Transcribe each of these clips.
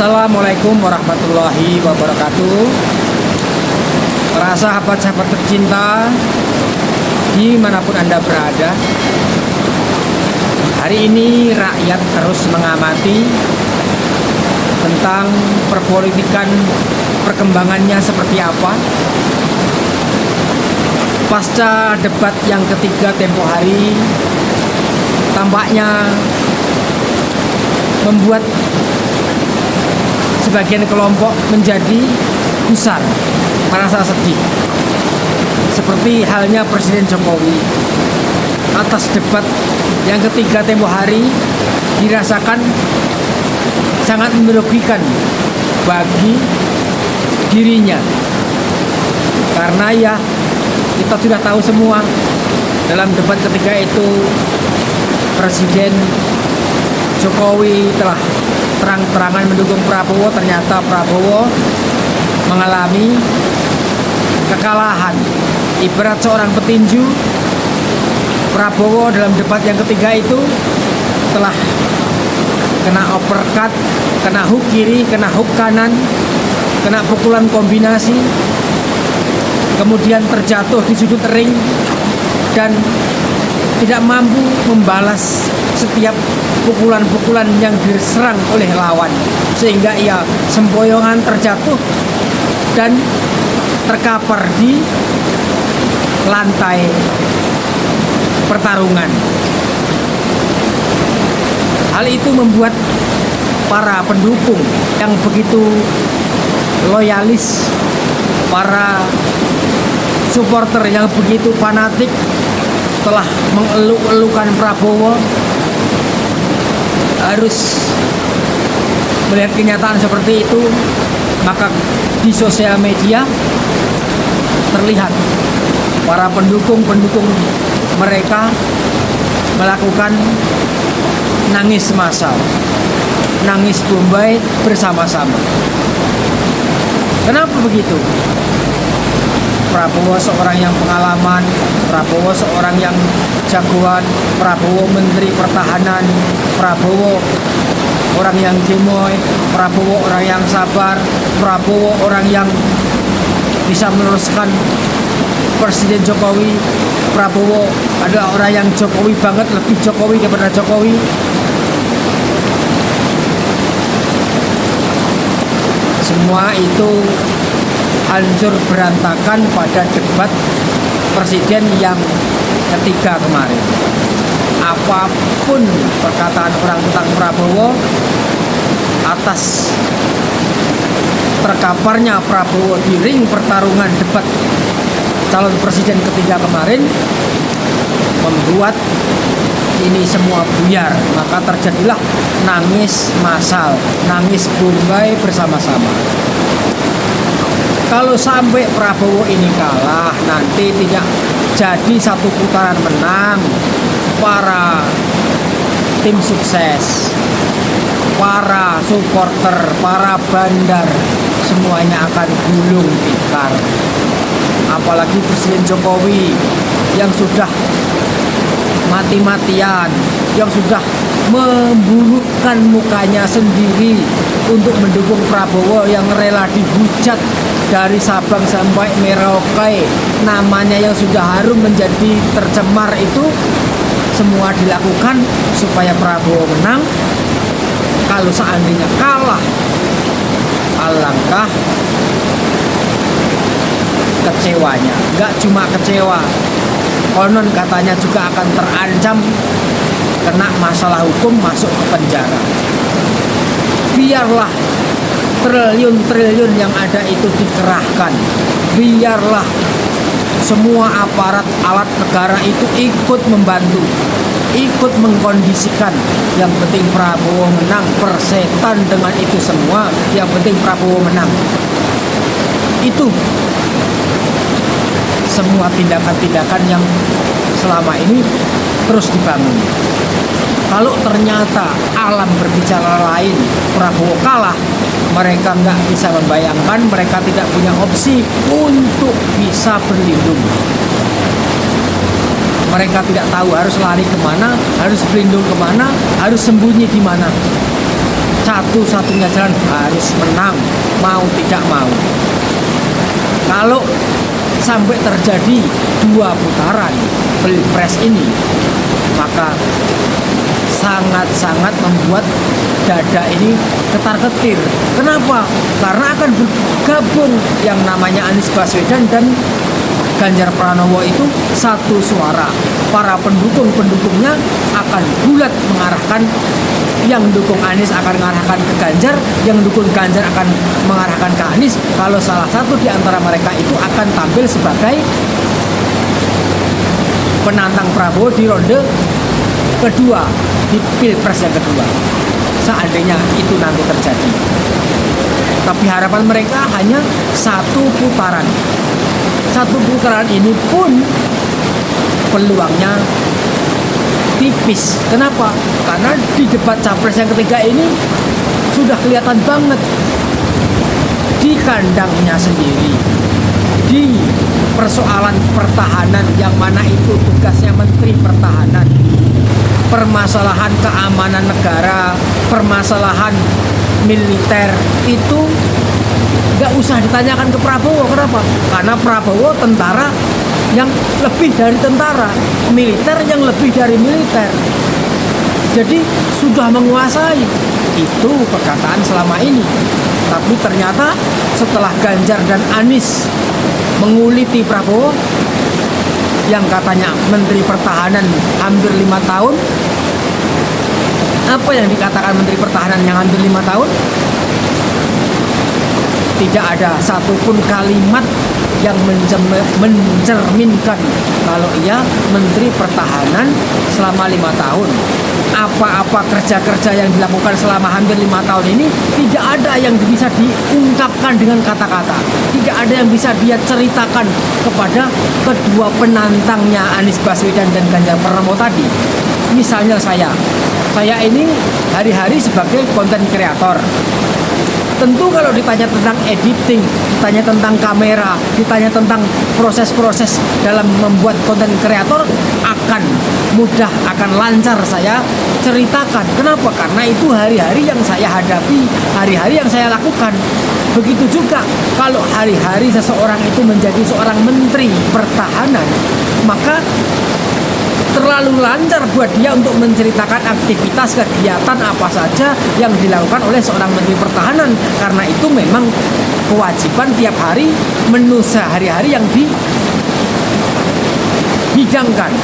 Assalamualaikum warahmatullahi wabarakatuh. Para sahabat-sahabat tercinta dimanapun Anda berada, hari ini rakyat terus mengamati tentang perpolitikan, perkembangannya seperti apa. Pasca debat yang ketiga tempo hari tampaknya membuat sebagian kelompok menjadi gusar, merasa sedih. Seperti halnya Presiden Jokowi atas debat yang ketiga tempo hari dirasakan sangat merugikan bagi dirinya. Karena ya kita sudah tahu semua, dalam debat ketiga itu Presiden Jokowi telah terang-terangan mendukung Prabowo. Ternyata Prabowo mengalami kekalahan. Ibarat seorang petinju, Prabowo dalam debat yang ketiga itu telah kena uppercut, kena hook kiri, kena hook kanan, kena pukulan kombinasi, kemudian terjatuh di sudut ring dan tidak mampu membalas setiap pukulan-pukulan yang diserang oleh lawan, sehingga ia sempoyongan terjatuh dan terkapar di lantai pertarungan. Hal itu membuat para pendukung yang begitu loyalis, para supporter yang begitu fanatik telah mengeluk-elukan Prabowo, harus melihat kenyataan seperti itu. Maka di sosial media terlihat para pendukung mereka melakukan nangis massal, nangis Bombay bersama-sama. Kenapa begitu? Prabowo seorang yang pengalaman, Prabowo seorang yang jagoan, Prabowo Menteri Pertahanan, Prabowo orang yang gemoy, Prabowo orang yang sabar, Prabowo orang yang bisa meneruskan Presiden Jokowi. Prabowo adalah orang yang Jokowi banget, lebih Jokowi daripada Jokowi. Semua itu hancur berantakan pada debat presiden yang ketiga kemarin. Apapun perkataan orang tentang Prabowo, atas terkaparnya Prabowo di ring pertarungan debat calon presiden ketiga kemarin, membuat ini semua buyar. Maka terjadilah nangis massal, nangis Bombay bersama-sama. Kalau sampai Prabowo ini kalah, nanti tidak jadi satu putaran menang, para tim sukses, para supporter, para bandar, semuanya akan gulung tikar. Apalagi Presiden Jokowi yang sudah mati-matian, yang sudah memburukkan mukanya sendiri untuk mendukung Prabowo, yang rela dihujat dari Sabang sampai Merauke, namanya yang sudah harum menjadi tercemar, itu semua dilakukan supaya Prabowo menang. Kalau seandainya kalah, alangkah kecewanya. Gak cuma kecewa, konon katanya juga akan terancam kena masalah hukum, masuk ke penjara. Biarlah triliun-triliun yang ada itu dikerahkan, biarlah semua aparat alat negara itu ikut membantu, ikut mengkondisikan. Yang penting Prabowo menang, persetan dengan itu semua, yang penting Prabowo menang. Itu semua tindakan-tindakan yang selama ini terus dibangun. Kalau ternyata alam berbicara lain, Prabowo kalah, mereka nggak bisa membayangkan, mereka tidak punya opsi untuk bisa berlindung. Mereka tidak tahu harus lari kemana, harus berlindung kemana, harus sembunyi di mana. satu-satunya jalan harus menang, mau tidak mau. Kalau sampai terjadi 2 putaran pilpres ini, maka sangat-sangat membuat dada ini ketar-ketir. Kenapa? Karena akan bergabung yang namanya Anies Baswedan dan Ganjar Pranowo itu satu suara. Para pendukung-pendukungnya akan bulat mengarahkan, yang dukung Anies akan mengarahkan ke Ganjar, yang dukung Ganjar akan mengarahkan ke Anies. Kalau salah satu di antara mereka itu akan tampil sebagai penantang Prabowo di ronde kedua, di pilpres yang kedua, seandainya itu nanti terjadi. Tapi harapan mereka hanya 1 putaran. 1 putaran ini pun peluangnya tipis. Kenapa? Karena di debat capres yang ketiga ini sudah kelihatan banget di kandangnya sendiri, di persoalan pertahanan yang mana itu tugasnya Menteri Pertahanan, permasalahan keamanan negara, permasalahan militer itu nggak usah ditanyakan ke Prabowo. Kenapa? Karena Prabowo tentara yang lebih dari tentara, militer yang lebih dari militer. Jadi sudah menguasai. Itu perkataan selama ini. Tapi ternyata setelah Ganjar dan Anies menguliti Prabowo yang katanya Menteri Pertahanan hampir 5 tahun. Apa yang dikatakan Menteri Pertahanan yang hampir 5 tahun? Tidak ada satupun kalimat yang mencerminkan kalau ia Menteri Pertahanan selama 5 tahun. Apa-apa kerja-kerja yang dilakukan selama hampir 5 tahun ini tidak ada yang bisa diungkapkan dengan kata-kata. Tidak ada yang bisa dia ceritakan kepada kedua penantangnya Anies Baswedan dan Ganjar Pranowo tadi. Misalnya saya ini hari-hari sebagai konten kreator. Tentu kalau ditanya tentang editing, ditanya tentang kamera, ditanya tentang proses-proses dalam membuat konten kreator, akan mudah, akan lancar saya ceritakan. Kenapa? Karena itu hari-hari yang saya hadapi, hari-hari yang saya lakukan. Begitu juga kalau hari-hari seseorang itu menjadi seorang Menteri Pertahanan, maka terlalu lancar buat dia untuk menceritakan aktivitas kegiatan apa saja yang dilakukan oleh seorang Menteri Pertahanan, karena itu memang kewajiban tiap hari menu sehari-hari yang dihidangkan.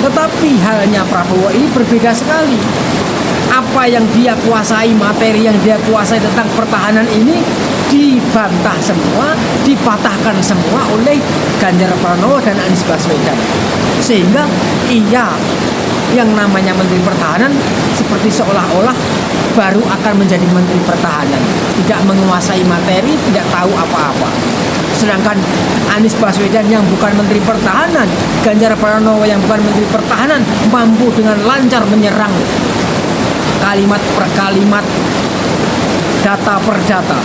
Tetapi halnya Prabowo ini berbeda sekali. Apa yang dia kuasai, materi yang dia kuasai tentang pertahanan ini dibantah semua, dipatahkan semua oleh Ganjar Pranowo dan Anies Baswedan. Sehingga ia yang namanya Menteri Pertahanan seperti seolah-olah baru akan menjadi Menteri Pertahanan, tidak menguasai materi, tidak tahu apa-apa. Sedangkan Anies Baswedan yang bukan Menteri Pertahanan, Ganjar Pranowo yang bukan Menteri Pertahanan, mampu dengan lancar menyerang kalimat per kalimat, data per data.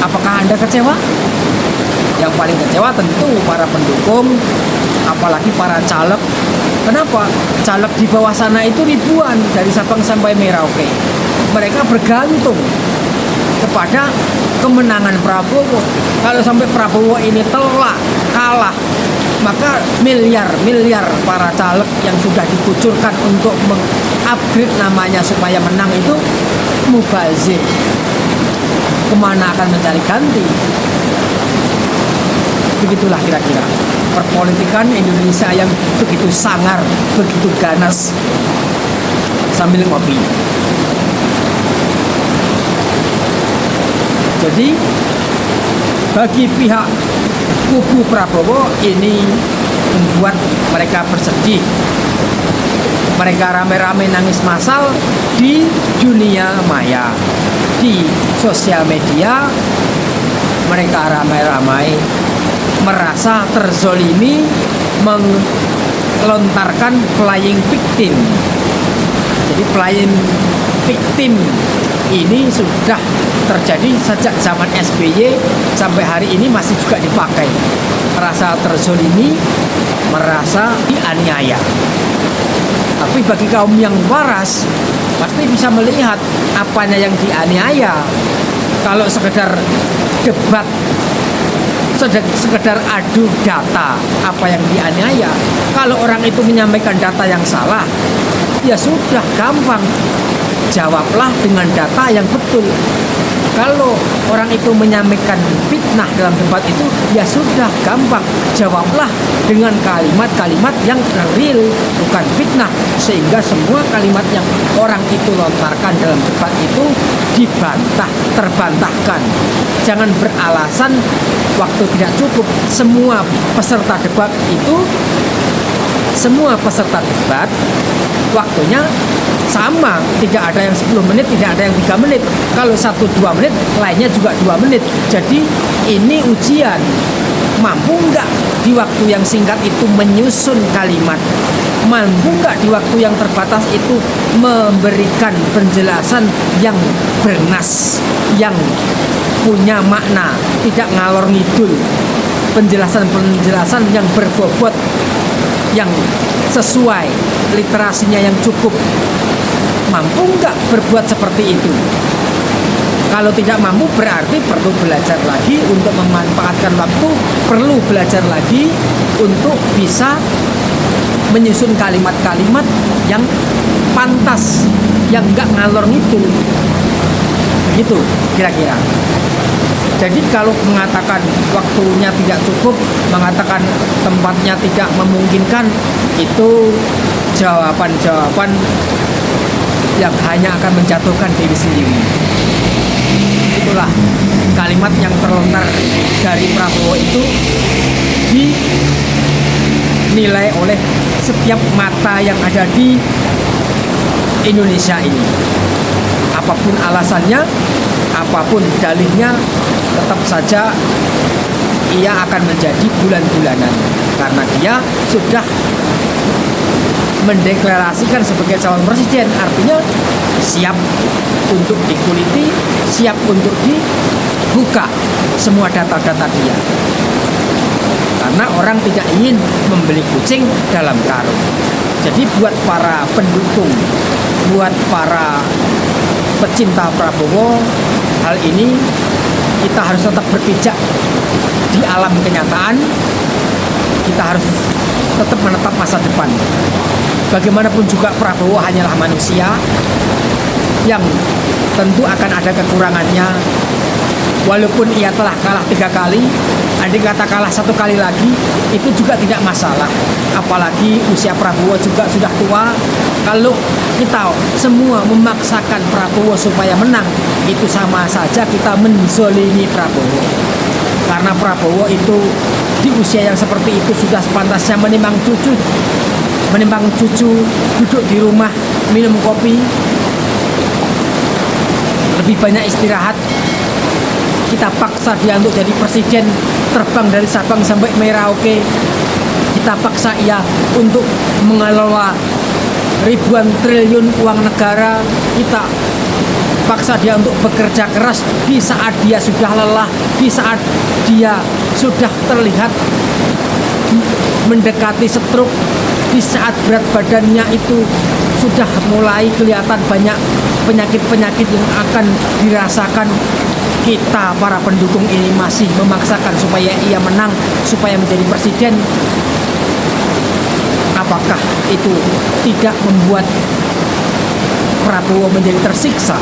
Apakah Anda kecewa? Yang paling kecewa tentu para pendukung, apalagi para caleg. Kenapa? Caleg di bawah sana itu ribuan dari Sabang sampai Merauke. Mereka bergantung kepada kemenangan Prabowo. Kalau sampai Prabowo ini telak, kalah, maka miliar-miliar para caleg yang sudah dikucurkan untuk mengupgrade namanya supaya menang itu mubazir. Kemana akan mencari ganti? Begitulah kira-kira perpolitikan Indonesia yang begitu sangar, begitu ganas. Sambil ngopi. Jadi bagi pihak kubu Prabowo ini membuat mereka bersedih. Mereka rame-rame nangis massal di dunia maya, di sosial media. Mereka ramai-ramai merasa terzolimi, melontarkan flying victim. Jadi flying victim ini sudah terjadi sejak zaman SBY sampai hari ini masih juga dipakai. Merasa terzolimi, merasa dianiaya. Tapi bagi kaum yang waras pasti bisa melihat apanya yang dianiaya. Kalau sekedar debat, sekedar adu data, apa yang dianiaya. Kalau orang itu menyampaikan data yang salah, ya sudah gampang, jawablah dengan data yang betul. Kalau orang itu menyampaikan fitnah dalam debat itu, ya sudah gampang, jawablah dengan kalimat-kalimat yang real, bukan fitnah. Sehingga semua kalimat yang orang itu lontarkan dalam debat itu dibantah, terbantahkan. Jangan beralasan waktu tidak cukup. Semua peserta debat waktunya sama, tidak ada yang 10 menit, tidak ada yang 3 menit. Kalau 1-2 menit, lainnya juga 2 menit. Jadi ini ujian, mampu nggak di waktu yang singkat itu menyusun kalimat, mampu nggak di waktu yang terbatas itu memberikan penjelasan yang bernas, yang punya makna, tidak ngalor ngidul, penjelasan yang berbobot, yang sesuai, literasinya yang cukup. Mampu nggak berbuat seperti itu? Kalau tidak mampu berarti perlu belajar lagi untuk memanfaatkan waktu, perlu belajar lagi untuk bisa menyusun kalimat-kalimat yang pantas, yang nggak ngalor ngidul. Begitu kira-kira. Jadi kalau mengatakan waktunya tidak cukup, mengatakan tempatnya tidak memungkinkan, itu jawaban-jawaban yang hanya akan menjatuhkan diri sendiri. Itulah kalimat yang terlontar dari Prabowo itu dinilai oleh setiap mata yang ada di Indonesia ini. Apapun alasannya, apapun dalihnya, tetap saja ia akan menjadi bulan-bulanan karena dia sudah mendeklarasikan sebagai calon presiden, artinya siap untuk dikuliti, siap untuk dibuka semua data-data dia. Karena orang tidak ingin membeli kucing dalam karung. Jadi buat para pendukung, buat para pecinta Prabowo, hal ini kita harus tetap berpijak di alam kenyataan. Kita harus tetap menetap masa depan. Bagaimanapun juga Prabowo hanyalah manusia yang tentu akan ada kekurangannya. Walaupun ia telah kalah 3 kali, andai kata kalah 1 kali lagi, itu juga tidak masalah. Apalagi usia Prabowo juga sudah tua. Kalau kita semua memaksakan Prabowo supaya menang, itu sama saja kita menzolimi Prabowo. Karena Prabowo itu di usia yang seperti itu sudah sepantasnya menimbang cucu, duduk di rumah, minum kopi, lebih banyak istirahat. Kita paksa dia untuk jadi presiden, terbang dari Sabang sampai Merauke. Kita paksa ia untuk mengelola ribuan triliun uang negara. Kita paksa dia untuk bekerja keras di saat dia sudah lelah, di saat dia sudah terlihat mendekati stroke, di saat berat badannya itu sudah mulai kelihatan banyak penyakit-penyakit yang akan dirasakan. Kita para pendukung ini masih memaksakan supaya ia menang, supaya menjadi presiden. Apakah itu tidak membuat Prabowo menjadi tersiksa?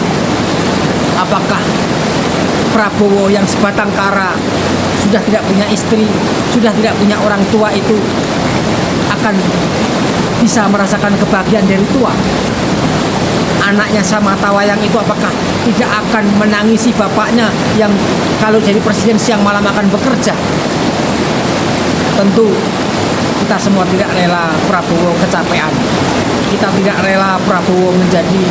Apakah Prabowo yang sebatang kara, sudah tidak punya istri, sudah tidak punya orang tua itu akan bisa merasakan kebahagiaan dari tua? Anaknya sama Tawayang itu apakah tidak akan menangisi bapaknya yang kalau jadi presiden siang malam akan bekerja? Tentu kita semua tidak rela Prabowo kecapean. Kita tidak rela Prabowo menjadi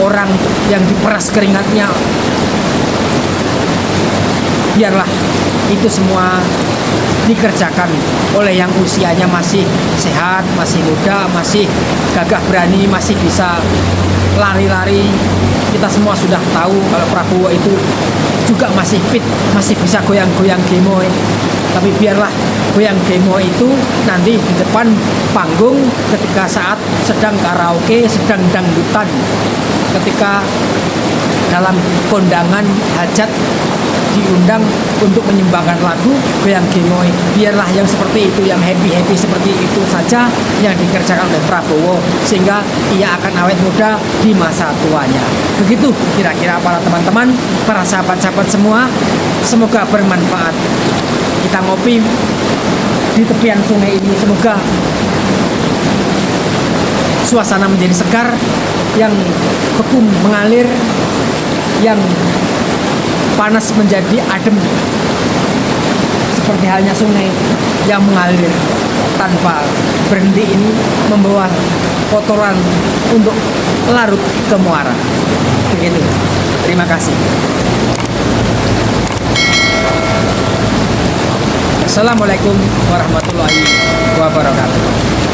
orang yang diperas keringatnya. Biarlah itu semua dikerjakan oleh yang usianya masih sehat, masih muda, masih gagah berani, masih bisa lari-lari. Kita semua sudah tahu kalau Prabowo itu juga masih fit, masih bisa goyang-goyang gemoy. Tapi biarlah goyang demo itu nanti di depan panggung ketika saat sedang karaoke, sedang dangdutan, ketika dalam kondangan hajat diundang untuk menyumbangkan lagu goyang gemoy. Biarlah yang seperti itu, yang happy-happy seperti itu saja yang dikerjakan oleh Prabowo, sehingga ia akan awet muda di masa tuanya. Begitu kira-kira para teman-teman, para sahabat-sahabat semua, semoga bermanfaat. Kita ngopi di tepian sungai ini, semoga suasana menjadi segar, yang beku mengalir, yang panas menjadi adem, seperti halnya sungai yang mengalir tanpa berhenti ini, membawa kotoran untuk larut ke muara. Begitu. Terima kasih. Assalamualaikum warahmatullahi wabarakatuh.